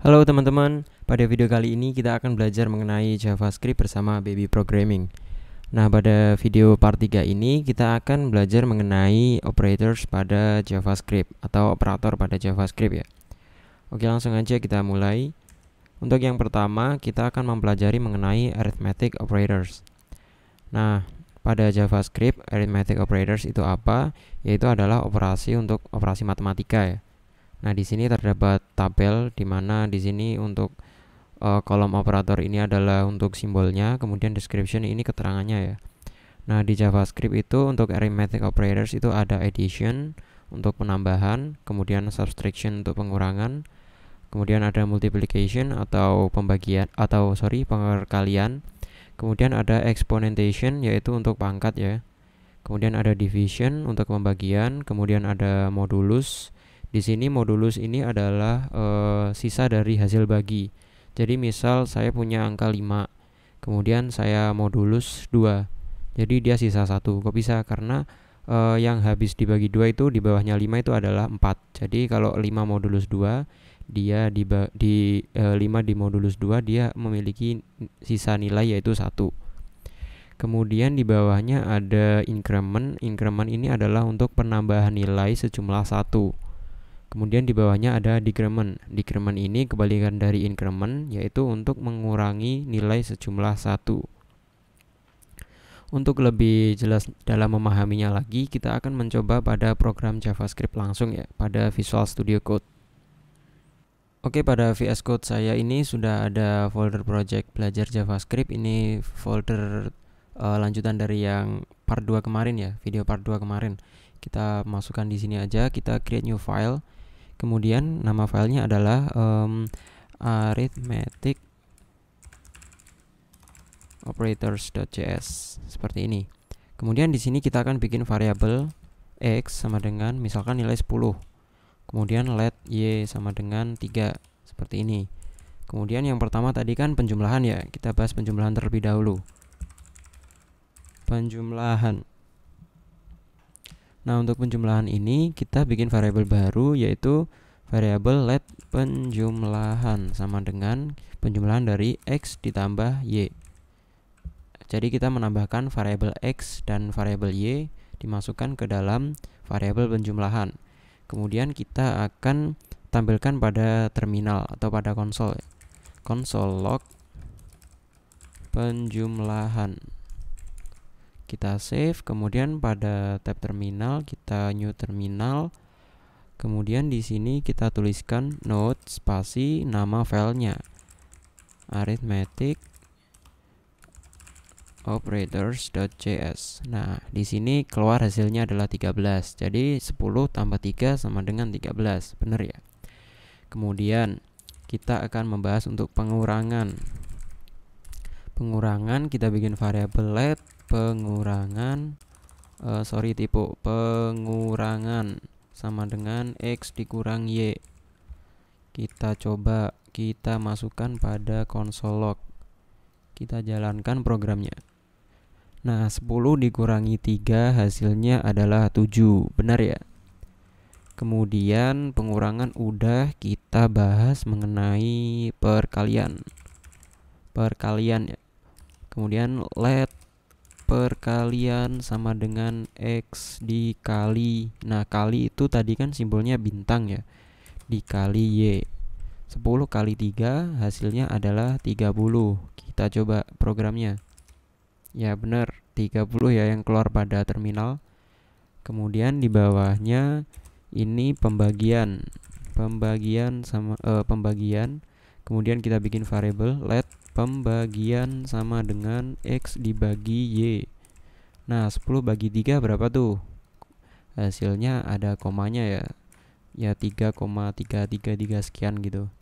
Halo teman-teman, pada video kali ini kita akan belajar mengenai JavaScript bersama Baby Programming. Nah, pada video part 3 ini kita akan belajar mengenai operators pada JavaScript atau operator pada JavaScript ya. Oke, langsung aja kita mulai. Untuk yang pertama, kita akan mempelajari mengenai arithmetic operators. Nah, pada JavaScript, arithmetic operators itu apa? Yaitu adalah operasi untuk operasi matematika ya. Nah, di sini terdapat tabel di mana di sini untuk kolom operator ini adalah untuk simbolnya, kemudian description ini keterangannya ya. Nah, di JavaScript itu untuk arithmetic operators itu ada addition untuk penambahan, kemudian subtraction untuk pengurangan, kemudian ada multiplication atau perkalian, kemudian ada exponentation yaitu untuk pangkat ya. Kemudian ada division untuk pembagian, kemudian ada modulus. Di sini modulus ini adalah sisa dari hasil bagi. Jadi misal saya punya angka 5, kemudian saya modulus 2. Jadi dia sisa 1. Kok bisa? Karena yang habis dibagi 2 itu di bawahnya 5 itu adalah 4. Jadi kalau 5 modulus 2, dia 5 di modulus 2 dia memiliki sisa nilai yaitu 1. Kemudian di bawahnya ada increment. Increment ini adalah untuk penambahan nilai sejumlah 1. Kemudian di bawahnya ada decrement. Decrement ini kebalikan dari increment, yaitu untuk mengurangi nilai sejumlah 1. Untuk lebih jelas dalam memahaminya lagi, kita akan mencoba pada program JavaScript langsung ya, pada Visual Studio Code. Oke, pada VS Code saya ini sudah ada folder project belajar JavaScript. Ini folder lanjutan dari yang part 2 kemarin ya, video part 2 kemarin. Kita masukkan di sini aja, kita create new file. Kemudian nama filenya adalah arithmetic operators.js seperti ini. Kemudian di sini kita akan bikin variabel x sama dengan misalkan nilai 10. Kemudian let y sama dengan 3 seperti ini. Kemudian yang pertama tadi kan penjumlahan ya. Kita bahas penjumlahan terlebih dahulu. Penjumlahan. Nah, untuk penjumlahan ini kita bikin variabel baru yaitu variabel let penjumlahan sama dengan penjumlahan dari x ditambah y. Jadi kita menambahkan variabel x dan variabel y dimasukkan ke dalam variabel penjumlahan. Kemudian kita akan tampilkan pada terminal atau pada konsol. Console log penjumlahan. Kita save, kemudian pada tab terminal kita new terminal. Kemudian di sini kita tuliskan node spasi nama filenya arithmetic operators.js. Nah, di sini keluar hasilnya adalah 13. Jadi 10 tambah 3 sama dengan 13. Benar ya? Kemudian kita akan membahas untuk pengurangan. Pengurangan kita bikin variabel let pengurangan pengurangan sama dengan x dikurang y. Kita coba kita masukkan pada console log. Kita jalankan programnya. Nah, 10 dikurangi 3 hasilnya adalah 7. Benar ya? Kemudian pengurangan udah, kita bahas mengenai perkalian. Perkalian ya. Kemudian let perkalian sama dengan x dikali. Nah, kali itu tadi kan simbolnya bintang ya. Dikali y. 10 kali 3 hasilnya adalah 30. Kita coba programnya. Ya benar, 30 ya yang keluar pada terminal. Kemudian di bawahnya ini pembagian. Pembagian. Kemudian kita bikin variabel let pembagian sama dengan x dibagi y. Nah, 10 bagi 3 berapa tuh? Hasilnya ada komanya ya. Ya 3,333 sekian gitu.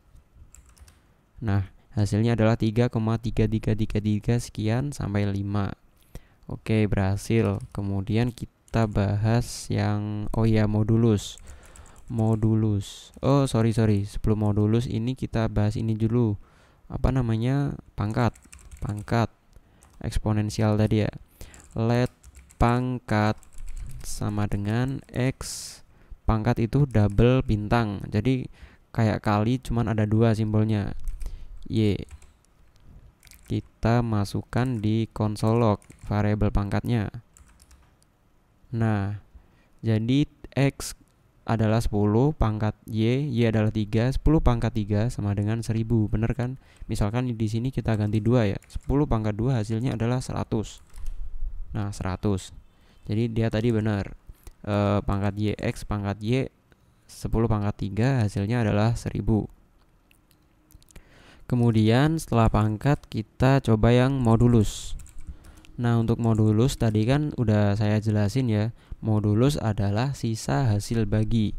Nah, hasilnya adalah 3,333 sekian sampai 5. Oke, berhasil. Kemudian kita bahas yang modulus. Modulus. Sorry. Sebelum modulus ini kita bahas ini dulu. Apa namanya? Pangkat eksponensial tadi ya. Let pangkat sama dengan x. Pangkat itu double bintang. Jadi kayak kali cuman ada 2 simbolnya Y. Kita masukkan di console log variabel pangkatnya. Nah, jadi X adalah 10 pangkat Y adalah 3, 10 pangkat 3 sama dengan 1000, bener kan? Misalkan di sini kita ganti 2 ya, 10 pangkat 2 hasilnya adalah 100. Nah, 100. Jadi dia tadi benar. Pangkat Y, X pangkat Y 10 pangkat 3 hasilnya adalah 1000. Kemudian setelah pangkat kita coba yang modulus. Nah, untuk modulus tadi kan udah saya jelasin ya. Modulus adalah sisa hasil bagi.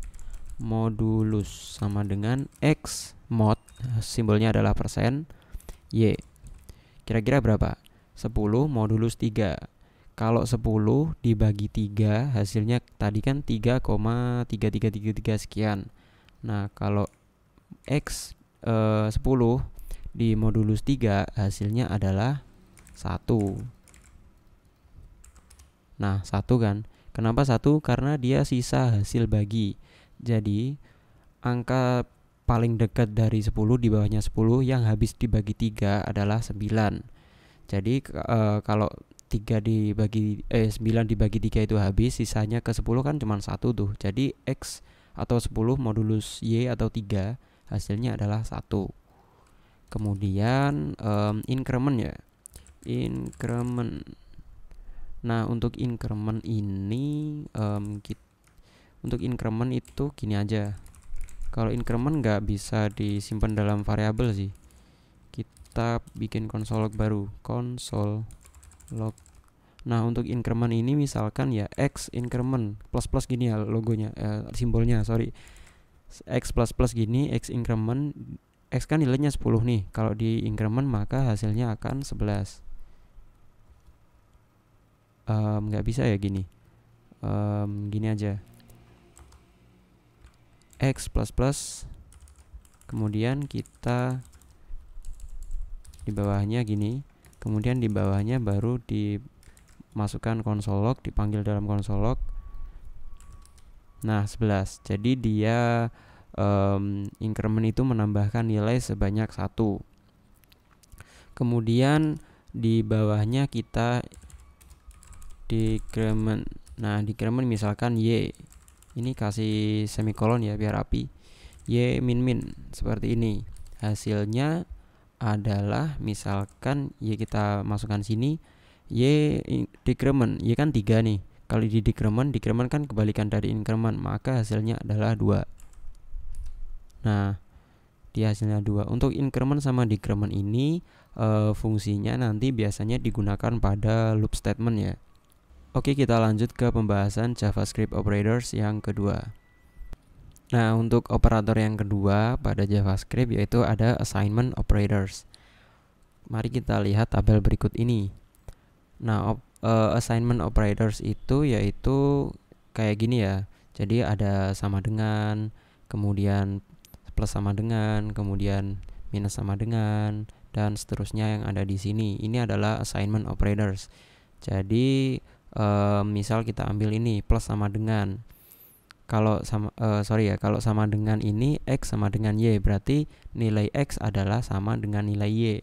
Modulus sama dengan X mod, simbolnya adalah persen, Y. Kira-kira berapa? 10 modulus 3. Kalau 10 dibagi 3 hasilnya tadi kan 3,3333 sekian. Nah, kalau X 10 di modulus 3 hasilnya adalah 1. Nah, 1 kan. Kenapa 1? Karena dia sisa hasil bagi. Jadi, angka paling dekat dari 10 di bawahnya 10 yang habis dibagi 3 adalah 9. Jadi, kalau 9 dibagi 3 itu habis, sisanya ke 10 kan cuma 1 tuh. Jadi, X atau 10 modulus Y atau 3 hasilnya adalah 1. Kemudian increment ya. Increment. Nah, untuk increment ini untuk increment itu gini aja. Kalau increment nggak bisa disimpan dalam variabel sih. Kita bikin console log baru, console log. Nah, untuk increment ini misalkan ya X increment plus plus gini ya logonya, simbolnya, sorry. X plus plus gini, X increment, X kan nilainya 10 nih. Kalau di increment maka hasilnya akan 11. Nggak bisa ya gini. Gini aja. X plus plus, kemudian kita di bawahnya gini, kemudian di bawahnya baru dimasukkan console log, dipanggil dalam console log. Nah, 11. Jadi dia increment itu menambahkan nilai sebanyak 1. Kemudian di bawahnya kita decrement. Nah, decrement misalkan Y. Ini kasih semikolon ya biar rapi. Y min seperti ini. Hasilnya adalah misalkan Y kita masukkan sini, Y decrement. Y kan 3 nih. Kalau di decrement kan kebalikan dari increment, maka hasilnya adalah 2. Nah, di hasilnya 2. Untuk increment sama decrement ini fungsinya nanti biasanya digunakan pada loop statement ya. Oke, kita lanjut ke pembahasan JavaScript operators yang kedua. Nah, untuk operator yang kedua pada JavaScript yaitu ada assignment operators. Mari kita lihat tabel berikut ini. Nah, assignment operators itu yaitu kayak gini ya. Jadi ada sama dengan, kemudian plus sama dengan, kemudian minus sama dengan, dan seterusnya yang ada di sini. Ini adalah assignment operators. Jadi misal kita ambil ini plus sama dengan. Kalau kalau sama dengan ini X sama dengan Y, berarti nilai X adalah sama dengan nilai Y.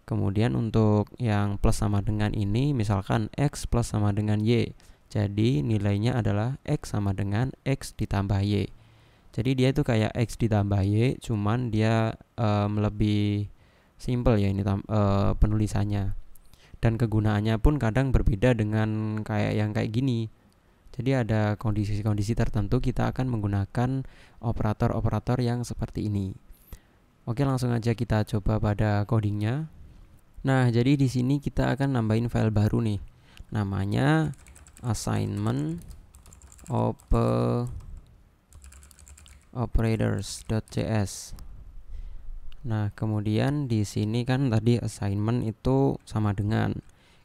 Kemudian untuk yang plus sama dengan ini misalkan X plus sama dengan Y, jadi nilainya adalah X sama dengan X ditambah Y. Jadi dia itu kayak X ditambah Y, cuman dia lebih simple ya ini penulisannya. Dan kegunaannya pun kadang berbeda dengan kayak gini. Jadi ada kondisi-kondisi tertentu kita akan menggunakan operator-operator yang seperti ini. Oke, langsung aja kita coba pada codingnya. Nah, jadi di sini kita akan nambahin file baru nih. Namanya assignment operators.js. Nah, kemudian di sini kan tadi assignment itu sama dengan.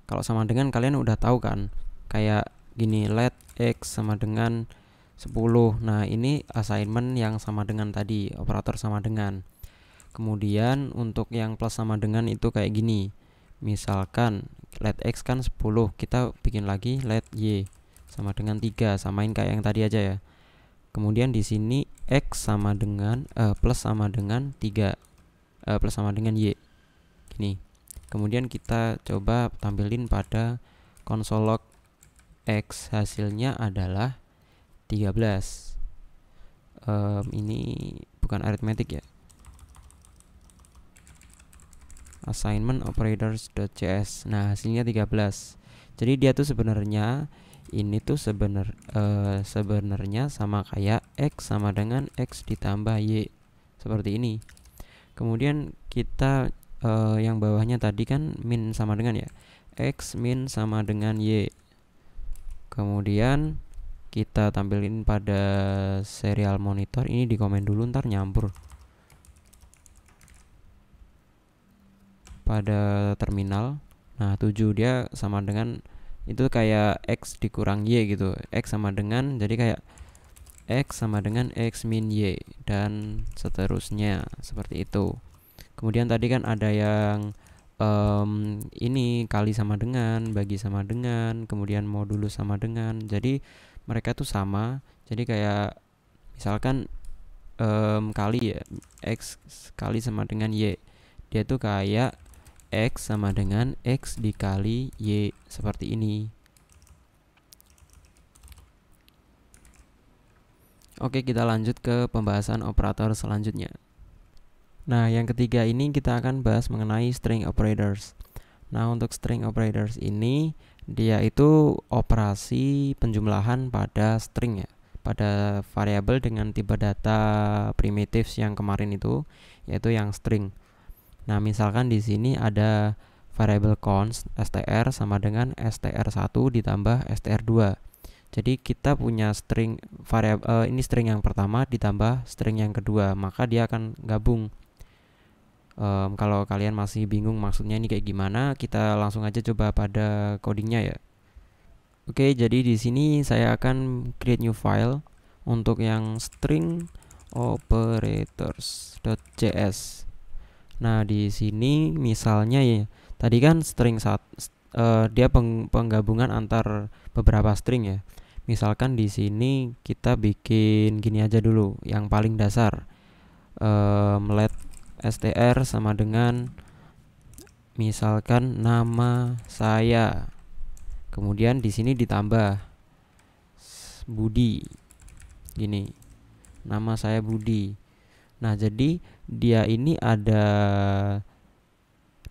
Kalau sama dengan kalian udah tahu kan. Kayak gini, let X sama dengan 10. Nah, ini assignment yang sama dengan tadi, operator sama dengan. Kemudian untuk yang plus sama dengan itu kayak gini. Misalkan let X kan 10, kita bikin lagi let Y sama dengan 3, samain kayak yang tadi aja ya. Kemudian di sini X sama dengan plus sama dengan 3 plus sama dengan Y. Gini. Kemudian kita coba tampilin pada konsol log X, hasilnya adalah 13. Ini bukan arithmetic ya. Assignment operators.cs. Nah, hasilnya 13. Jadi dia tuh sebenarnya ini tuh sebenarnya sama kayak X sama dengan X ditambah Y. Seperti ini. Kemudian kita yang bawahnya tadi kan min sama dengan ya. X min sama dengan Y. Kemudian kita tampilin pada serial monitor. Ini di komen dulu, ntar nyampur pada terminal. Nah 7 dia sama dengan itu kayak X dikurang Y gitu. X sama dengan, jadi kayak X sama dengan X min Y dan seterusnya seperti itu. Kemudian tadi kan ada yang ini kali sama dengan, bagi sama dengan, kemudian modulus sama dengan. Jadi mereka tuh sama. Jadi kayak misalkan kali ya, X kali sama dengan Y. Dia tuh kayak X sama dengan X dikali Y seperti ini. Oke, kita lanjut ke pembahasan operator selanjutnya. Nah, yang ketiga ini kita akan bahas mengenai string operators. Nah, untuk string operators ini dia itu operasi penjumlahan pada string ya, pada variabel dengan tipe data primitive yang kemarin itu, yaitu yang string. Nah, misalkan di sini ada variabel const str sama dengan str1 ditambah str2. Jadi kita punya string variabel ini string yang pertama ditambah string yang kedua, maka dia akan gabung. Kalau kalian masih bingung maksudnya ini kayak gimana, kita langsung aja coba pada codingnya ya. Oke, jadi di sini saya akan create new file untuk yang string operators.js. Nah, di sini misalnya ya, tadi kan string dia penggabungan antar beberapa string ya. Misalkan di sini kita bikin gini aja dulu, yang paling dasar. Let str sama dengan misalkan nama saya. Kemudian di sini ditambah Budi. Gini. Nama saya Budi. Nah, jadi dia ini ada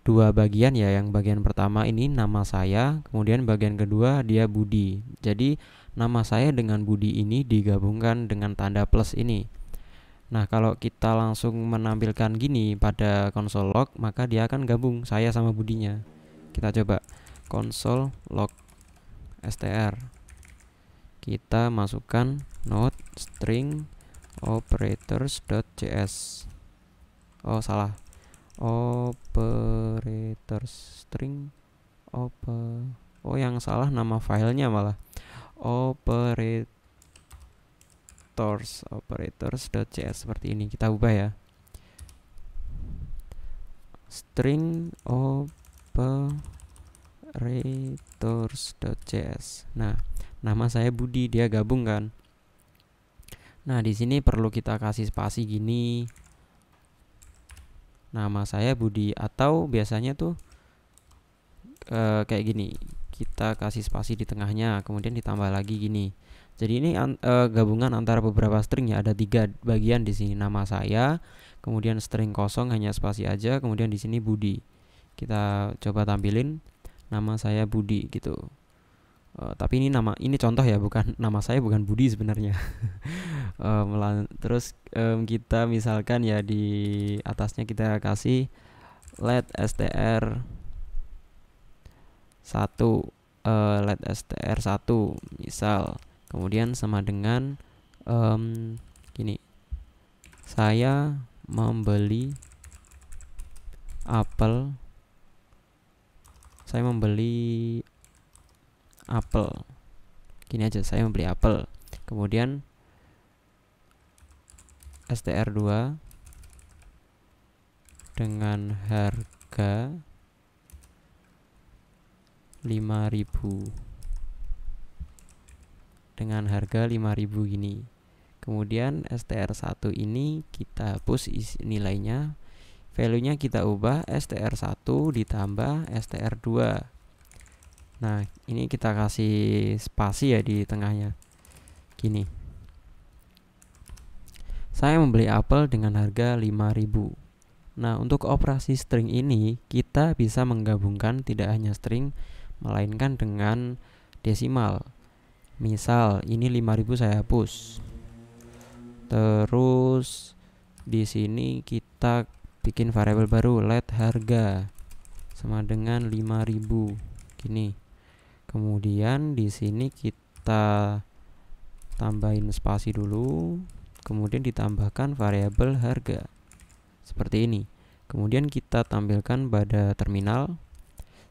dua bagian ya. Yang bagian pertama ini nama saya, kemudian bagian kedua dia Budi. Jadi nama saya dengan Budi ini digabungkan dengan tanda plus ini. Nah, kalau kita langsung menampilkan gini pada console log, maka dia akan gabung saya sama Budinya. Kita coba console log str. Kita masukkan node string operators.js. Oh, salah. Operators string Oh, yang salah nama filenya malah. Operators.js seperti ini. Kita ubah ya. String operators.js. Nah, nama saya Budi, dia gabung kan. Nah, di sini perlu kita kasih spasi gini. Nama saya Budi, atau biasanya tuh kayak gini. Kita kasih spasi di tengahnya, kemudian ditambah lagi gini. Jadi ini gabungan antara beberapa string ya. Ada 3 bagian di sini. Nama saya, kemudian string kosong hanya spasi aja, kemudian di sini Budi. Kita coba tampilin nama saya Budi gitu. Tapi ini contoh ya, bukan nama saya bukan Budi sebenarnya. Terus kita misalkan ya di atasnya kita kasih let str 1 misal, kemudian sama dengan gini, saya membeli apel. Gini aja, saya membeli apel. Kemudian str2 dengan harga 5.000 gini. Kemudian str1 ini kita hapus nilainya, value-nya kita ubah str1 ditambah str2. Nah, ini kita kasih spasi ya di tengahnya. Gini. Saya membeli apel dengan harga 5.000. Nah, untuk operasi string ini kita bisa menggabungkan tidak hanya string melainkan dengan desimal. Misal ini 5.000 saya hapus. Terus di sini kita bikin variabel baru let harga sama dengan 5.000 gini. Kemudian di sini kita tambahin spasi dulu, kemudian ditambahkan variabel harga seperti ini. Kemudian kita tampilkan pada terminal,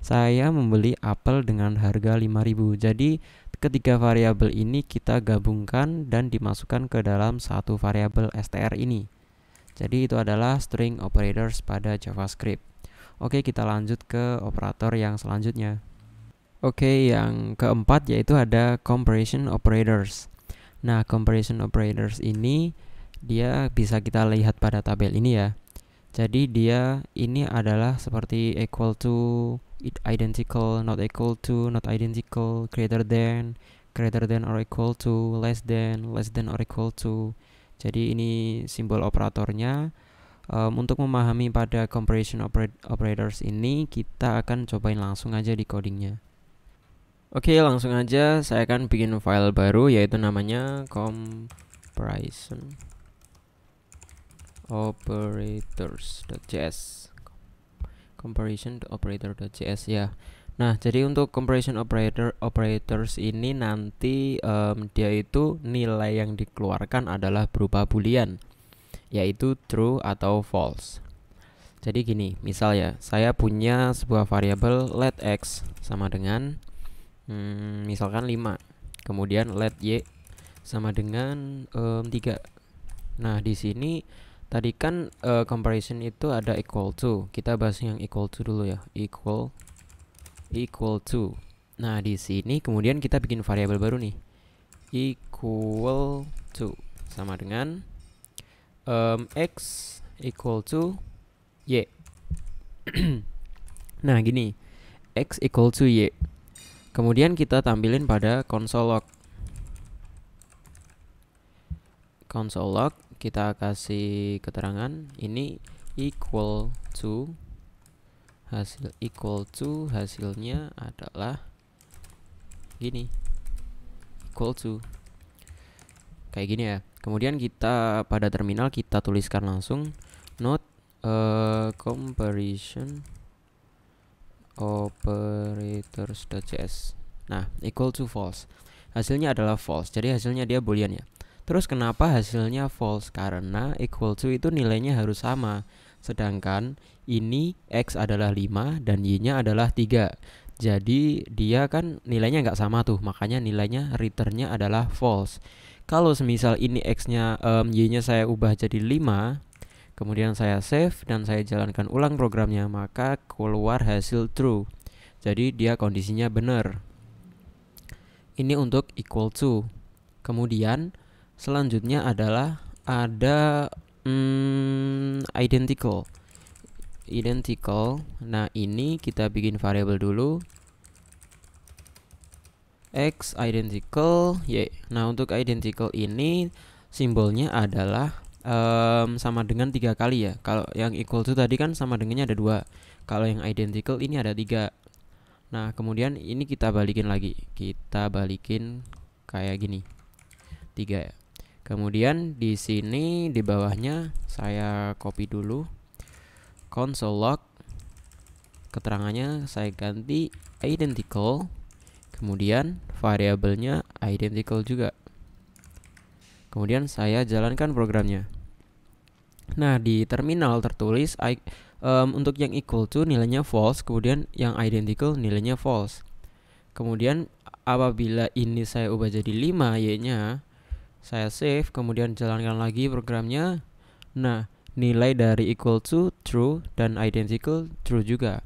saya membeli apel dengan harga 5.000. Jadi ketiga variabel ini kita gabungkan dan dimasukkan ke dalam satu variabel str ini. Jadi itu adalah string operators pada JavaScript. Oke, kita lanjut ke operator yang selanjutnya. Oke, yang keempat yaitu ada comparison operators. Nah, comparison operators ini dia bisa kita lihat pada tabel ini ya. Jadi dia ini adalah seperti equal to, identical, not equal to, not identical, greater than or equal to, less than or equal to. Jadi ini simbol operatornya. Untuk memahami pada comparison operators ini kita akan cobain langsung aja di codingnya. Oke, langsung aja saya akan bikin file baru yaitu namanya comparison operators.js. comparison operator.js ya. Nah, jadi untuk comparison operators ini nanti dia itu nilai yang dikeluarkan adalah berupa boolean, yaitu true atau false. Jadi gini, misal ya, saya punya sebuah variabel let x sama dengan misalkan 5. Kemudian let y sama dengan 3. Nah, di sini tadi kan comparison itu ada equal to. Kita bahas yang equal to dulu ya. Equal to. Nah, di sini kemudian kita bikin variabel baru nih. Equal to sama dengan x equal to y. Nah, gini. X equal to y. Kemudian kita tampilin pada console log. Console log kita kasih keterangan ini equal to hasilnya adalah gini, equal to kayak gini ya. Kemudian kita pada terminal kita tuliskan langsung not comparison operators.js. Nah, equal to false. Hasilnya adalah false. Jadi hasilnya dia boolean ya. Terus kenapa hasilnya false? Karena equal to itu nilainya harus sama. Sedangkan ini x adalah 5 dan y-nya adalah 3. Jadi dia kan nilainya nggak sama tuh. Makanya nilainya returnnya adalah false. Kalau semisal ini x-nya y-nya saya ubah jadi 5, kemudian saya save dan saya jalankan ulang programnya, maka keluar hasil true. Jadi dia kondisinya benar. Ini untuk equal to. Kemudian selanjutnya adalah ada identical. Nah, ini kita bikin variabel dulu. X identical y. Nah, untuk identical ini simbolnya adalah sama dengan 3 kali ya. Kalau yang equal to tadi kan sama dengannya ada 2. Kalau yang identical ini ada 3. Nah, kemudian ini kita balikin lagi. Kita balikin kayak gini. 3 ya. Kemudian di sini di bawahnya saya copy dulu console log, keterangannya saya ganti identical, kemudian variabelnya identical juga. Kemudian saya jalankan programnya. Nah, di terminal tertulis untuk yang equal to nilainya false, kemudian yang identical nilainya false. Kemudian apabila ini saya ubah jadi 5 y-nya, saya save, kemudian jalankan lagi programnya. Nah, nilai dari equal to true dan identical true juga.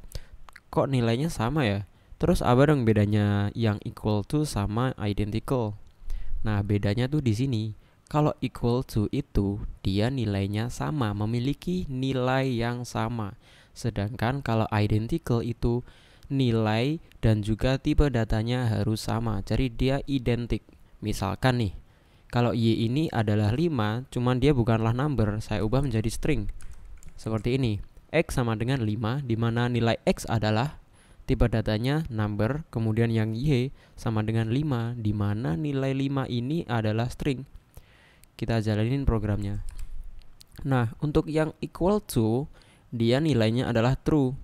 Kok nilainya sama ya? Terus apa dong bedanya yang equal to sama identical? Nah, bedanya tuh di sini. Kalau equal to itu dia nilainya sama, memiliki nilai yang sama. Sedangkan kalau identical itu nilai dan juga tipe datanya harus sama. Jadi dia identik. Misalkan nih, kalau Y ini adalah 5, cuman dia bukanlah number, saya ubah menjadi string. Seperti ini. X sama dengan 5, di mana nilai X adalah tipe datanya number, kemudian yang Y sama dengan 5, di mana nilai 5 ini adalah string. Kita jalanin programnya. Nah, untuk yang equal to, dia nilainya adalah true.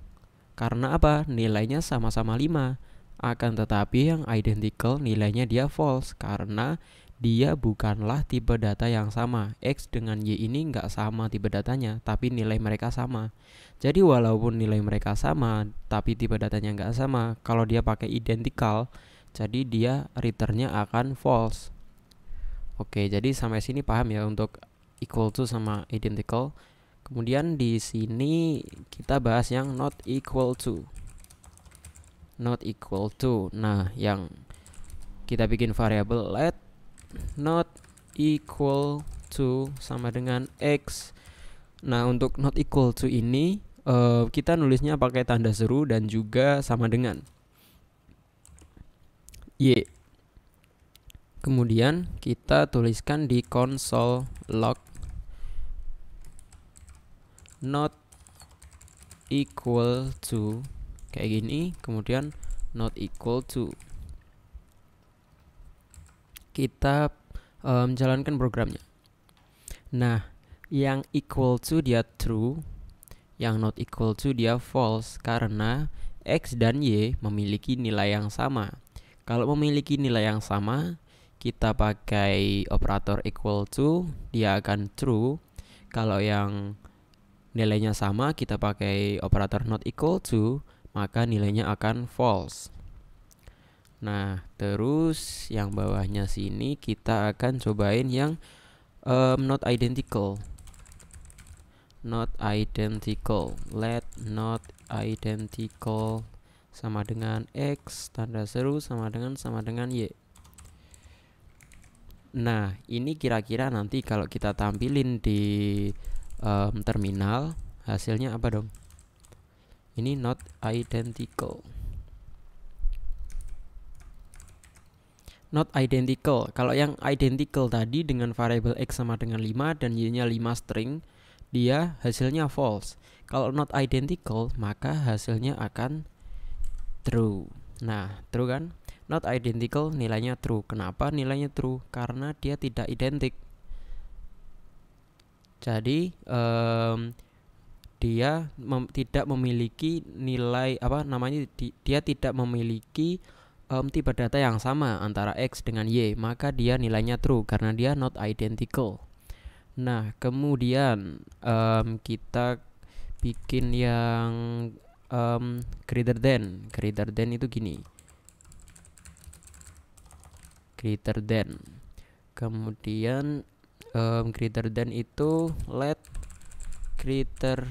Karena apa? Nilainya sama-sama 5. Akan tetapi yang identical nilainya dia false, karena dia bukanlah tipe data yang sama. X dengan Y ini nggak sama tipe datanya, tapi nilai mereka sama. Jadi walaupun nilai mereka sama, tapi tipe datanya nggak sama, kalau dia pakai identical, jadi dia returnnya akan false. Oke, jadi sampai sini paham ya untuk equal to sama identical. Kemudian di sini kita bahas yang not equal to. Not equal to. Nah, yang kita bikin variabel let not equal to sama dengan X. Nah, untuk not equal to ini kita nulisnya pakai tanda seru dan juga sama dengan Y. Kemudian kita tuliskan di console log not equal to kayak gini, kemudian not equal to. Kita menjalankan programnya. Nah, yang equal to dia true, yang not equal to dia false, karena X dan Y memiliki nilai yang sama. Kalau memiliki nilai yang sama, kita pakai operator equal to, dia akan true. Kalau yang nilainya sama, kita pakai operator not equal to, maka nilainya akan false. Nah, terus yang bawahnya sini kita akan cobain yang not identical. Not identical. Let not identical sama dengan X, tanda seru sama dengan Y. Nah, ini kira-kira nanti kalau kita tampilin di terminal, hasilnya apa dong? Ini not identical. Not identical. Kalau yang identical tadi dengan variabel X sama dengan 5 dan Y-nya 5 string, dia hasilnya false. Kalau not identical, maka hasilnya akan true. Nah, true kan? Not identical nilainya true. Kenapa nilainya true? Karena dia tidak identik. Jadi dia tidak memiliki nilai dia tidak memiliki tipe data yang sama antara X dengan Y, maka dia nilainya true karena dia not identical. Nah, kemudian kita bikin yang greater than itu gini. Greater than. Kemudian greater than itu let greater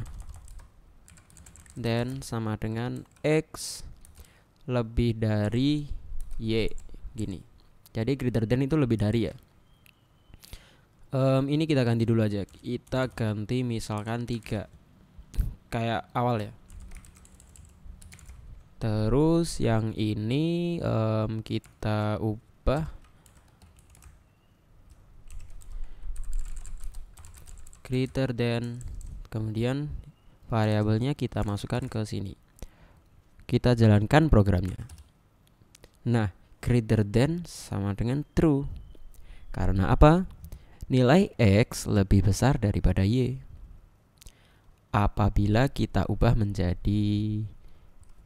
than sama dengan X lebih dari Y gini. Jadi greater than itu lebih dari ya. Ini kita ganti dulu aja. Kita ganti misalkan 3 kayak awal ya. Terus yang ini kita ubah greater than, kemudian variabelnya kita masukkan ke sini. Kita jalankan programnya. Nah, greater than sama dengan true. Karena apa? Nilai X lebih besar daripada Y. Apabila kita ubah menjadi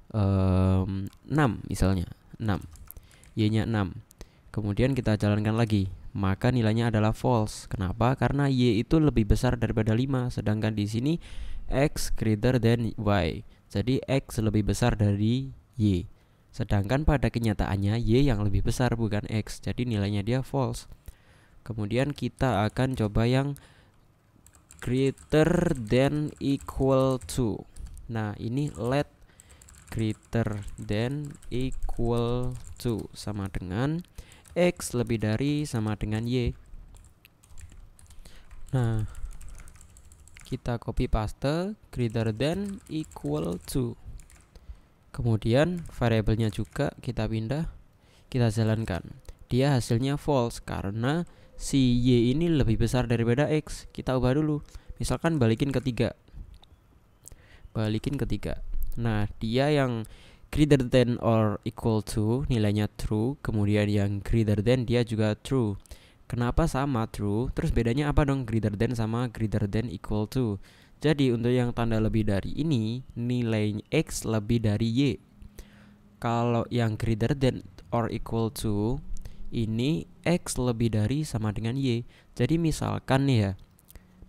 6 misalnya, 6. Y-nya 6. Kemudian kita jalankan lagi, maka nilainya adalah false. Kenapa? Karena Y itu lebih besar daripada 5, sedangkan di sini X greater than Y. Jadi X lebih besar dari Y. Sedangkan pada kenyataannya Y yang lebih besar bukan X. Jadi nilainya dia false. Kemudian kita akan coba yang greater than equal to. Nah, ini let greater than equal to sama dengan X lebih dari sama dengan Y. Nah, kita copy paste greater than equal to. Kemudian variabelnya juga kita pindah, kita jalankan. Dia hasilnya false karena si Y ini lebih besar daripada X. Kita ubah dulu. Misalkan balikin ketiga. Nah, dia yang greater than or equal to nilainya true. Kemudian yang greater than dia juga true. Kenapa sama true? Terus bedanya apa dong greater than sama greater than equal to? Jadi untuk yang tanda lebih dari ini, nilai X lebih dari Y. Kalau yang greater than or equal to, ini X lebih dari sama dengan Y. Jadi misalkan nih ya,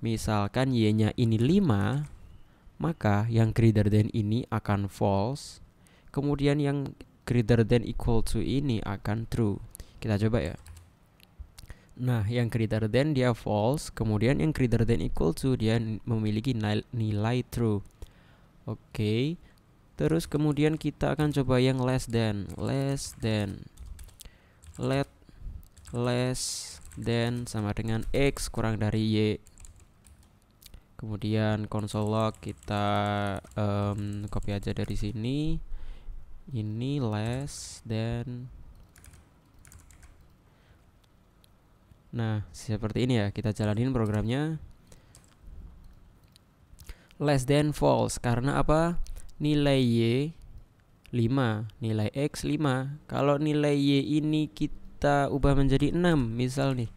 misalkan Y-nya ini 5, maka yang greater than ini akan false. Kemudian yang greater than equal to ini akan true. Kita coba ya. Nah, yang greater than dia false, kemudian yang greater than equal to dia memiliki nilai true. Oke. Terus kemudian kita akan coba yang less than. Let less than sama dengan X kurang dari Y. Kemudian console log kita copy aja dari sini. Ini less than. Nah, seperti ini ya, kita jalanin programnya. Less than false, karena apa? Nilai Y 5, nilai X 5. Kalau nilai Y ini kita ubah menjadi 6 misal nih,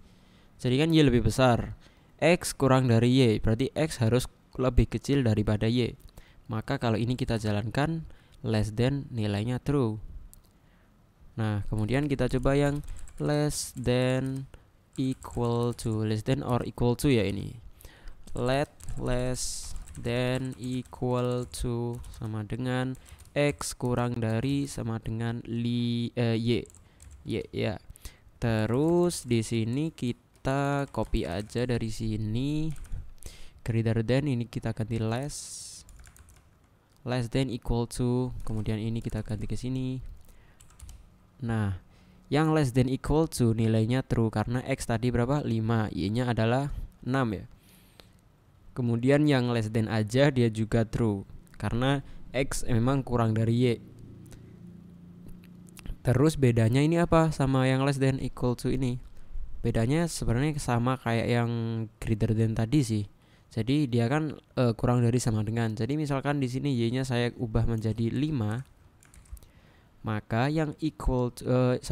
jadi kan Y lebih besar, X kurang dari Y, berarti X harus lebih kecil daripada Y. Maka kalau ini kita jalankan, less than nilainya true. Nah, kemudian kita coba yang less than equal to, less than or equal to ya ini. Let less than equal to sama dengan X kurang dari sama dengan Y ya. Terus di sini kita copy aja dari sini. Greater than ini kita ganti less than equal to, kemudian ini kita ganti ke sini. Nah, yang less than equal to nilainya true karena X tadi berapa? 5, Y-nya adalah 6 ya. Kemudian yang less than aja dia juga true karena X memang kurang dari Y. Terus bedanya ini apa sama yang less than equal to ini? Bedanya sebenarnya sama kayak yang greater than tadi sih. Jadi dia kan kurang dari sama dengan. Jadi misalkan di sini Y-nya saya ubah menjadi 5, maka yang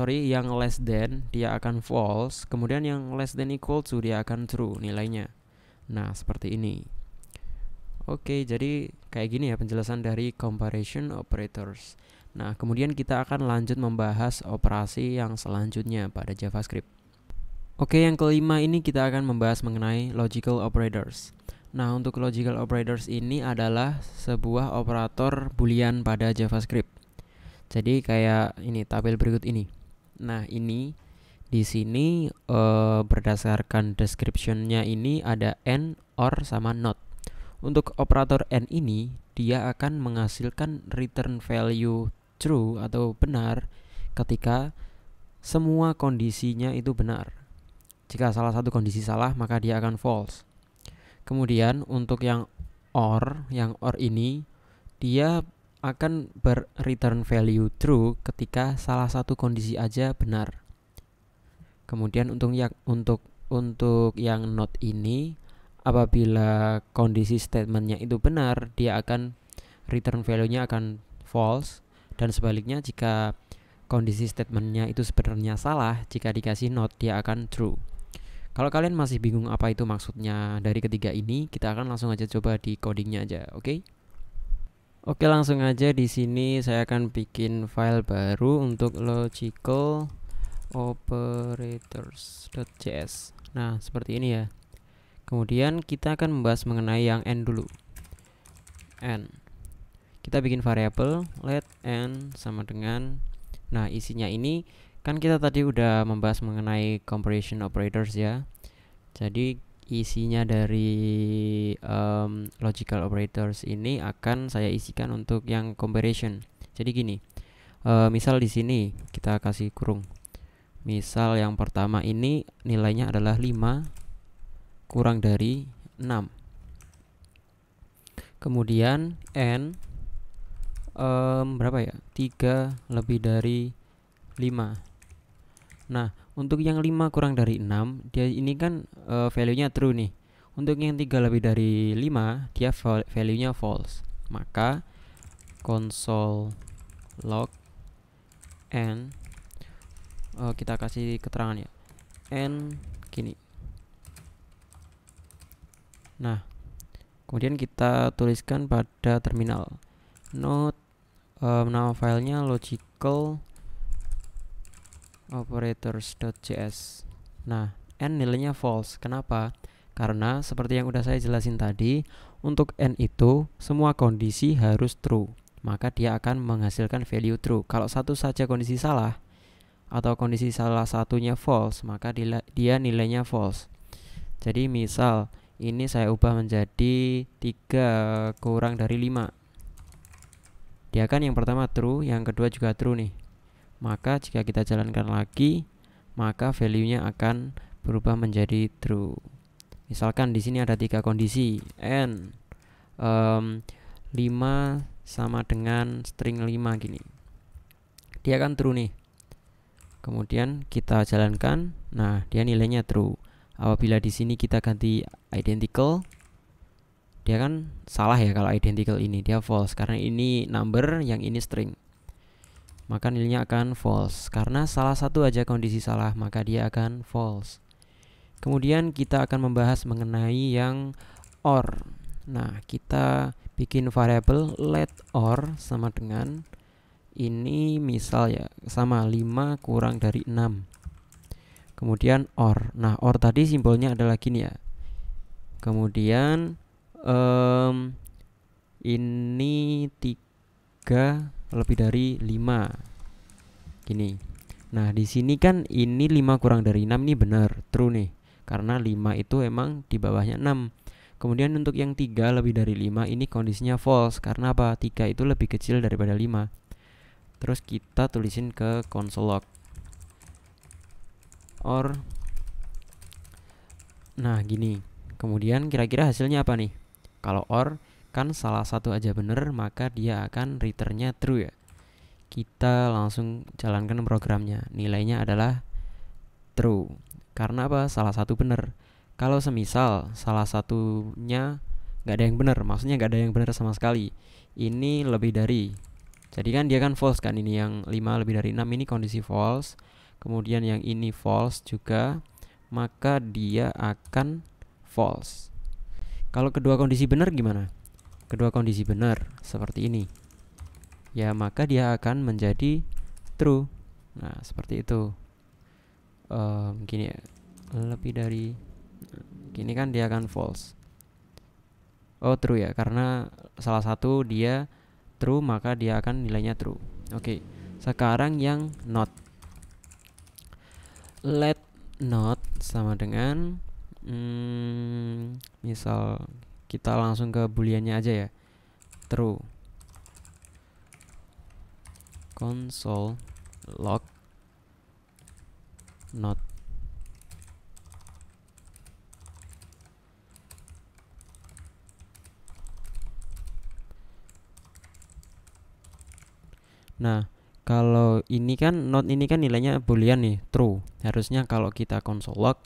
yang less than dia akan false, kemudian yang less than equal to dia akan true nilainya. Nah, seperti ini. Oke, jadi kayak gini ya penjelasan dari comparison operators. Nah, kemudian kita akan lanjut membahas operasi yang selanjutnya pada JavaScript. Oke, yang kelima ini kita akan membahas mengenai logical operators. Nah, untuk logical operators ini adalah sebuah operator boolean pada JavaScript. Jadi kayak ini tabel berikut ini. Nah, ini di sini berdasarkan description-nya ini ada and, or, sama not. Untuk operator and ini dia akan menghasilkan return value true atau benar ketika semua kondisinya itu benar. Jika salah satu kondisi salah, maka dia akan false. Kemudian untuk yang or ini dia akan return value true ketika salah satu kondisi aja benar. Kemudian untuk yang not ini, apabila kondisi statementnya itu benar, dia akan return value-nya akan false, dan sebaliknya jika kondisi statementnya itu sebenarnya salah, jika dikasih not dia akan true. Kalau kalian masih bingung apa itu maksudnya dari ketiga ini, kita akan langsung aja coba di codingnya aja, oke? Oke, langsung aja di sini saya akan bikin file baru untuk logical operators.js. Nah, seperti ini ya. Kemudian kita akan membahas mengenai yang and dulu. And. Kita bikin variabel let and sama dengan, nah isinya ini kan kita tadi udah membahas mengenai comparison operators ya. Jadi isinya dari logical operators ini akan saya isikan untuk yang comparison. Jadi gini, misal di sini kita kasih kurung. Misal yang pertama ini nilainya adalah 5 kurang dari 6. Kemudian n berapa ya? 3 lebih dari 5. Nah, untuk yang 5 kurang dari 6, dia ini kan value-nya true nih. Untuk yang 3 lebih dari 5, dia value-nya false. Maka console log n, kita kasih keterangan ya, n gini. Nah, kemudian kita tuliskan pada terminal node, nama filenya logical operators.js. Nah, n nilainya false. Kenapa? Karena seperti yang udah saya jelasin tadi, untuk n itu semua kondisi harus true, maka dia akan menghasilkan value true. Kalau satu saja kondisi salah atau kondisi salah satunya false, maka dia nilainya false. Jadi misal ini saya ubah menjadi 3 kurang dari 5. Dia kan yang pertama true, yang kedua juga true nih. Maka jika kita jalankan lagi, maka value-nya akan berubah menjadi true. Misalkan di sini ada 3 kondisi, n 5 sama dengan string 5 gini. Dia kan true nih. Kemudian kita jalankan, nah dia nilainya true. Apabila di sini kita ganti identical, dia kan salah ya kalau identical ini, dia false karena ini number, yang ini string. Maka nilainya akan false karena salah satu aja kondisi salah, maka dia akan false. Kemudian kita akan membahas mengenai yang OR. Nah, kita bikin variabel let OR sama dengan ini, misal ya, sama 5 kurang dari 6. Kemudian OR. Nah, OR tadi simbolnya adalah gini ya. Kemudian ini 3 lebih dari 5 gini. Nah, di sini kan ini 5 kurang dari 6 nih benar, true nih. Karena 5 itu emang di bawahnya 6. Kemudian untuk yang 3 lebih dari 5 ini kondisinya false. Karena apa? 3 itu lebih kecil daripada 5. Terus kita tulisin ke console log OR. Nah, gini. Kemudian kira-kira hasilnya apa nih? Kalau OR kan salah satu aja bener, maka dia akan returnnya true ya. Kita langsung jalankan programnya. Nilainya adalah true. Karena apa? Salah satu bener. Kalau semisal salah satunya nggak ada yang bener, maksudnya nggak ada yang bener sama sekali, ini lebih dari, jadi kan dia kan false kan, ini yang 5 lebih dari 6 ini kondisi false. Kemudian yang ini false juga, maka dia akan false. Kalau kedua kondisi benar gimana? Kedua kondisi benar seperti ini ya, maka dia akan menjadi true. Nah, seperti itu. Gini ya, lebih dari gini kan dia akan false. Oh, true ya, karena salah satu dia true, maka dia akan nilainya true. Oke, sekarang yang not. Let not sama dengan misal kita langsung ke booleannya aja ya, true. Console log not. Nah, kalau ini kan not ini kan nilainya boolean nih, true. Harusnya kalau kita console log,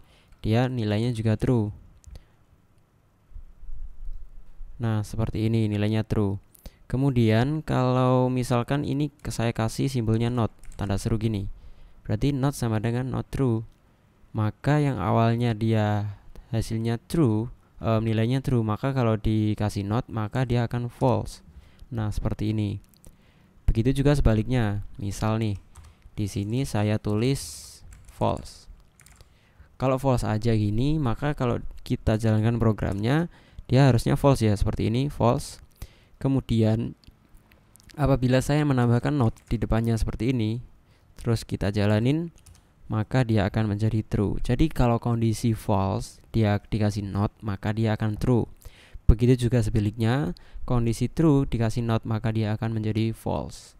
dia nilainya juga true. Nah, seperti ini nilainya true. Kemudian kalau misalkan ini saya kasih simbolnya not, tanda seru gini, berarti not sama dengan not true. Maka yang awalnya dia hasilnya true, nilainya true, maka kalau dikasih not, maka dia akan false. Nah, seperti ini. Begitu juga sebaliknya. Misal nih, di sini saya tulis false. Kalau false aja gini, maka kalau kita jalankan programnya, dia harusnya false ya, seperti ini, false. Kemudian apabila saya menambahkan not di depannya seperti ini, terus kita jalanin, maka dia akan menjadi true. Jadi kalau kondisi false dia dikasih not, maka dia akan true. Begitu juga sebaliknya, kondisi true dikasih not, maka dia akan menjadi false.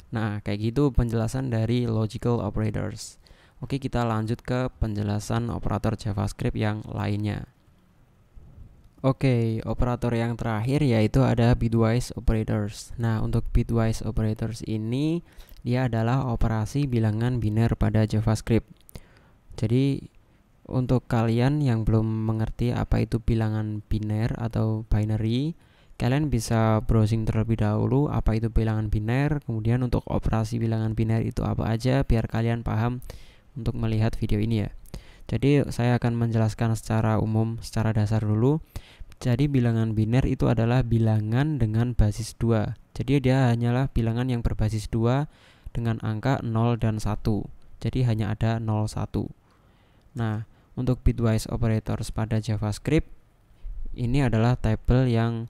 Nah, kayak gitu penjelasan dari logical operators. Oke, kita lanjut ke penjelasan operator JavaScript yang lainnya. Oke, operator yang terakhir yaitu ada bitwise operators. Nah, untuk bitwise operators ini dia adalah operasi bilangan biner pada JavaScript. Jadi untuk kalian yang belum mengerti apa itu bilangan biner atau binary, kalian bisa browsing terlebih dahulu apa itu bilangan biner, kemudian untuk operasi bilangan biner itu apa aja biar kalian paham untuk melihat video ini ya. Jadi saya akan menjelaskan secara umum, secara dasar dulu. Jadi bilangan biner itu adalah bilangan dengan basis 2. Jadi dia hanyalah bilangan yang berbasis 2 dengan angka 0 dan 1. Jadi hanya ada 0, 1. Nah, untuk bitwise operators pada JavaScript ini adalah tabel yang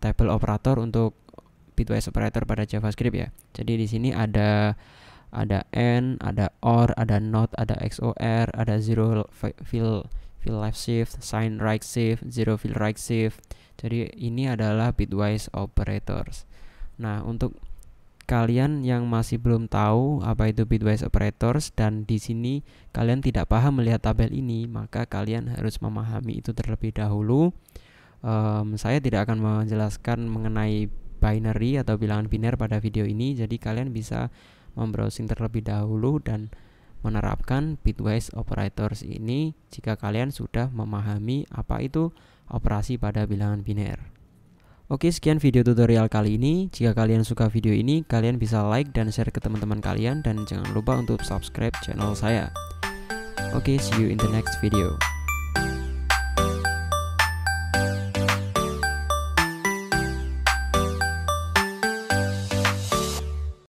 tabel operator untuk bitwise operator pada JavaScript ya. Jadi di sini ada and, ada or, ada not, ada XOR, ada zero fill left shift, sign right shift, zero fill right shift. Jadi ini adalah bitwise operators. Nah, untuk kalian yang masih belum tahu apa itu bitwise operators dan di sini kalian tidak paham melihat tabel ini, maka kalian harus memahami itu terlebih dahulu. Saya tidak akan menjelaskan mengenai binary atau bilangan biner pada video ini, jadi kalian bisa membrowsing terlebih dahulu dan menerapkan bitwise operators ini jika kalian sudah memahami apa itu operasi pada bilangan biner. Oke, sekian video tutorial kali ini. Jika kalian suka video ini, kalian bisa like dan share ke teman-teman kalian dan jangan lupa untuk subscribe channel saya. Oke, see you in the next video.